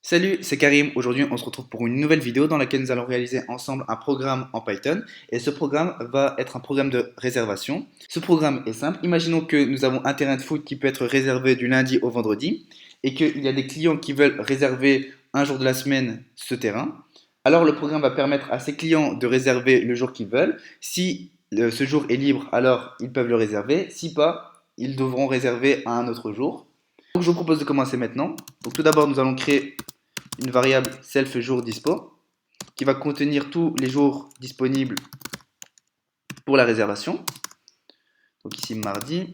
Salut, c'est Karim. Aujourd'hui, on se retrouve pour une nouvelle vidéo dans laquelle nous allons réaliser ensemble un programme en Python. Et ce programme va être un programme de réservation. Ce programme est simple. Imaginons que nous avons un terrain de foot qui peut être réservé du lundi au vendredi et qu'il y a des clients qui veulent réserver un jour de la semaine ce terrain. Alors, le programme va permettre à ces clients de réserver le jour qu'ils veulent. Si ce jour est libre, alors ils peuvent le réserver. Si pas, ils devront réserver à un autre jour. Donc, je vous propose de commencer maintenant. Donc, tout d'abord, nous allons créer une variable self jour dispo qui va contenir tous les jours disponibles pour la réservation. Donc ici mardi.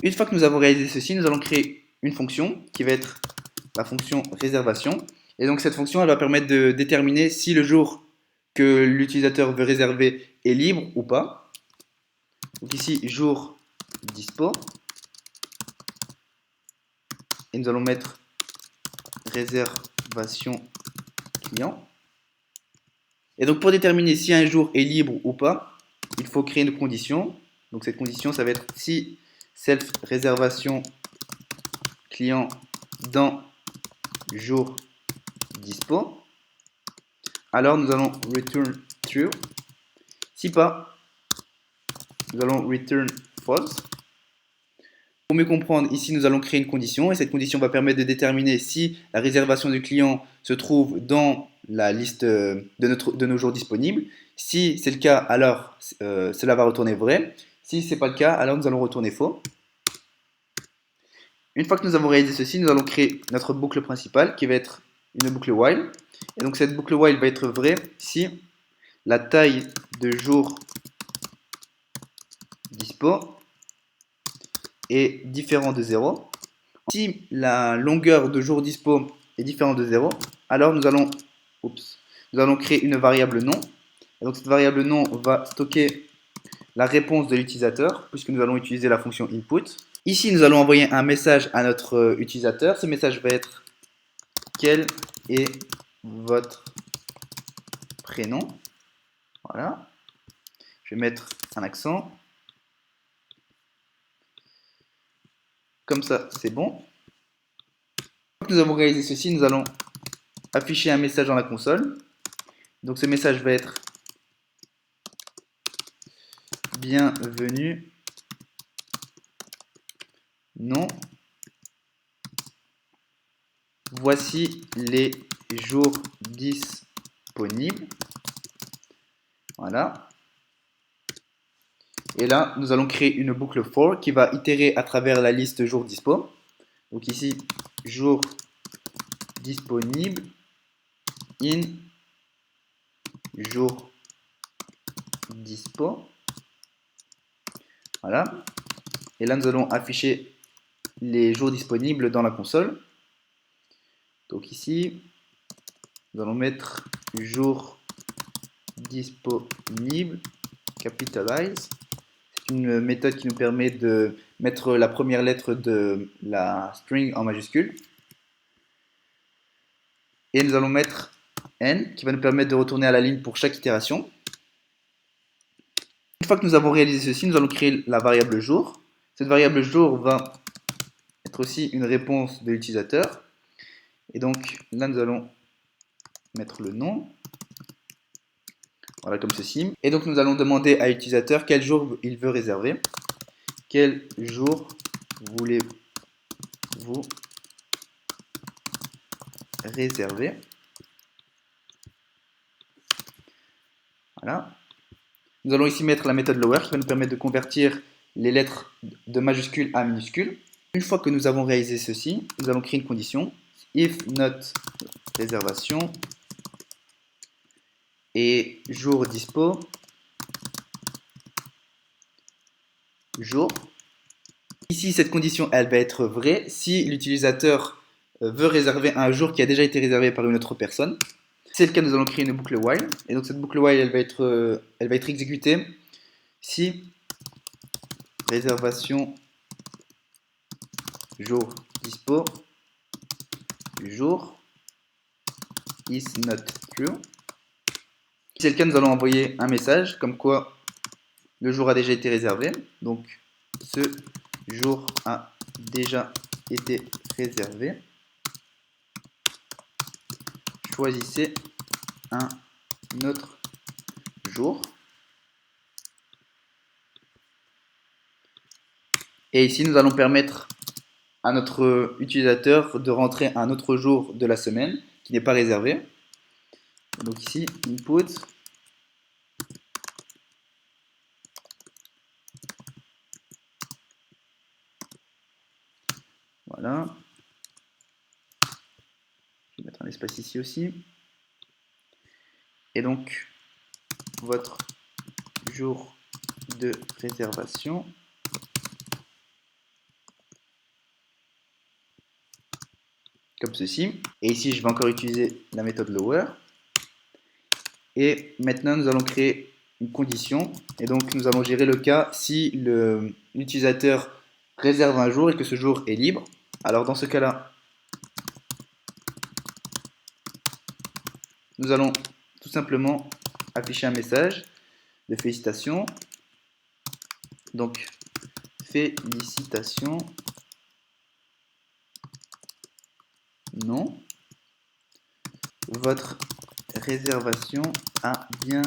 Une fois que nous avons réalisé ceci, nous allons créer une fonction qui va être la fonction réservation. Et donc cette fonction, elle va permettre de déterminer si le jour que l'utilisateur veut réserver est libre ou pas. Donc ici jour dispo. Et nous allons mettre réservation client. Et donc pour déterminer si un jour est libre ou pas, il faut créer une condition. Donc cette condition, ça va être si self réservation client dans jour dispo, alors nous allons return true. Si pas, nous allons return false. Pour mieux comprendre, ici nous allons créer une condition et cette condition va permettre de déterminer si la réservation du client se trouve dans la liste de nos jours disponibles. Si c'est le cas, alors cela va retourner vrai. Si ce n'est pas le cas, alors nous allons retourner faux. Une fois que nous avons réalisé ceci, nous allons créer notre boucle principale qui va être une boucle while. Et donc cette boucle while va être vraie si la taille de jour dispo est différent de 0. Si la longueur de jour dispo est différente de 0, alors nous allons créer une variable nom. Et donc cette variable nom va stocker la réponse de l'utilisateur, puisque nous allons utiliser la fonction input. Ici, nous allons envoyer un message à notre utilisateur. Ce message va être quel est votre prénom. Voilà. Je vais mettre un accent. Comme ça, c'est bon. Une fois que nous avons réalisé ceci, nous allons afficher un message dans la console. Donc ce message va être bienvenue. Non. Voici les jours disponibles. Voilà. Et là, nous allons créer une boucle for qui va itérer à travers la liste jours dispo. Donc ici, jour disponible in jour dispo. Voilà. Et là, nous allons afficher les jours disponibles dans la console. Donc ici, nous allons mettre jour disponible capitalize. C'est une méthode qui nous permet de mettre la première lettre de la string en majuscule. Et nous allons mettre n qui va nous permettre de retourner à la ligne pour chaque itération. Une fois que nous avons réalisé ceci, nous allons créer la variable jour. Cette variable jour va être aussi une réponse de l'utilisateur. Et donc là, nous allons mettre le nom. Voilà, comme ceci. Et donc nous allons demander à l'utilisateur quel jour il veut réserver. Quel jour voulez-vous réserver? Voilà. Nous allons ici mettre la méthode lower qui va nous permettre de convertir les lettres de majuscules à minuscules. Une fois que nous avons réalisé ceci, nous allons créer une condition. If not réservation et jour dispo jour. Ici, cette condition, elle va être vraie si l'utilisateur veut réserver un jour qui a déjà été réservé par une autre personne. Si c'est le cas, nous allons créer une boucle while. Et donc cette boucle while, elle va être exécutée si réservation jour dispo jour is not true. Si c'est le cas, nous allons envoyer un message comme quoi le jour a déjà été réservé. Donc ce jour a déjà été réservé. choisissez un autre jour. Et ici, nous allons permettre à notre utilisateur de rentrer un autre jour de la semaine qui n'est pas réservé. Donc ici, input. Voilà. Je vais mettre un espace ici aussi. Et donc, votre jour de réservation. Comme ceci. Et ici, je vais encore utiliser la méthode lower. Et maintenant, nous allons créer une condition. Et donc, nous allons gérer le cas si l'utilisateur réserve un jour et que ce jour est libre. Alors, dans ce cas-là, nous allons tout simplement afficher un message de félicitations. Donc, félicitations. Non. Votre réservation a bien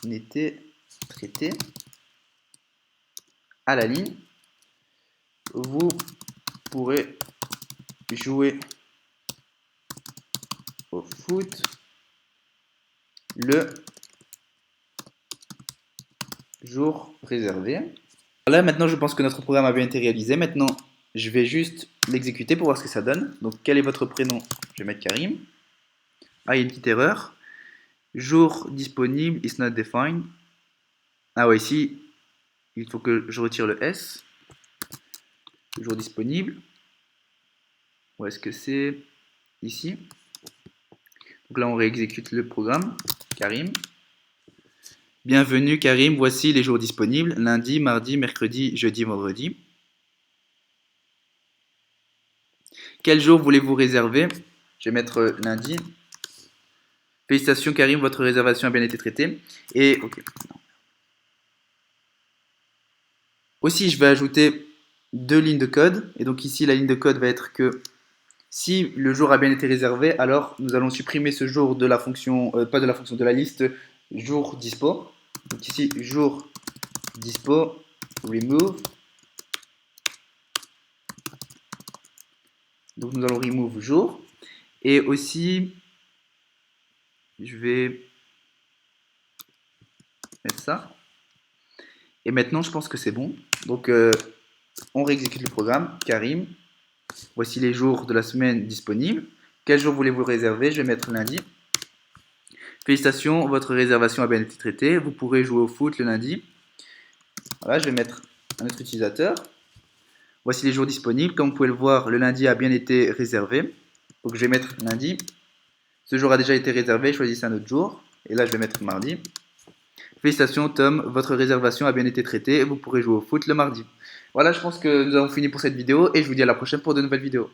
été traitée. À la ligne, vous pourrez jouer au foot le jour réservé. Là, maintenant, je pense que notre programme a bien été réalisé. Maintenant, je vais juste l'exécuter pour voir ce que ça donne. Donc, quel est votre prénom? Je vais mettre Karim. Ah, il y a une petite erreur. Jour disponible is not defined. Ah ouais, ici, il faut que je retire le S. Jour disponible. Où est-ce que c'est? Ici. Donc là, on réexécute le programme. Karim. Bienvenue Karim, voici les jours disponibles. Lundi, mardi, mercredi, jeudi, vendredi. Quel jour voulez-vous réserver? Je vais mettre lundi. Félicitations Karim, votre réservation a bien été traitée. Et ok. Aussi, je vais ajouter 2 lignes de code. Et donc ici, la ligne de code va être que si le jour a bien été réservé, alors nous allons supprimer ce jour de la fonction, pas de la fonction, de la liste jour dispo. Donc ici, jour dispo, remove. Donc nous allons remove jour. Et aussi, je vais mettre ça. Et maintenant, je pense que c'est bon. Donc, on réexécute le programme. Karim, voici les jours de la semaine disponibles. Quel jour voulez-vous réserver? Je vais mettre lundi. Félicitations, votre réservation a bien été traitée. Vous pourrez jouer au foot le lundi. Voilà, je vais mettre un autre utilisateur. Voici les jours disponibles. Comme vous pouvez le voir, le lundi a bien été réservé. Donc, je vais mettre lundi. Ce jour a déjà été réservé. Choisissez un autre jour. Et là, je vais mettre mardi. Félicitations Tom, votre réservation a bien été traitée et vous pourrez jouer au foot le mardi. Voilà, je pense que nous avons fini pour cette vidéo et je vous dis à la prochaine pour de nouvelles vidéos.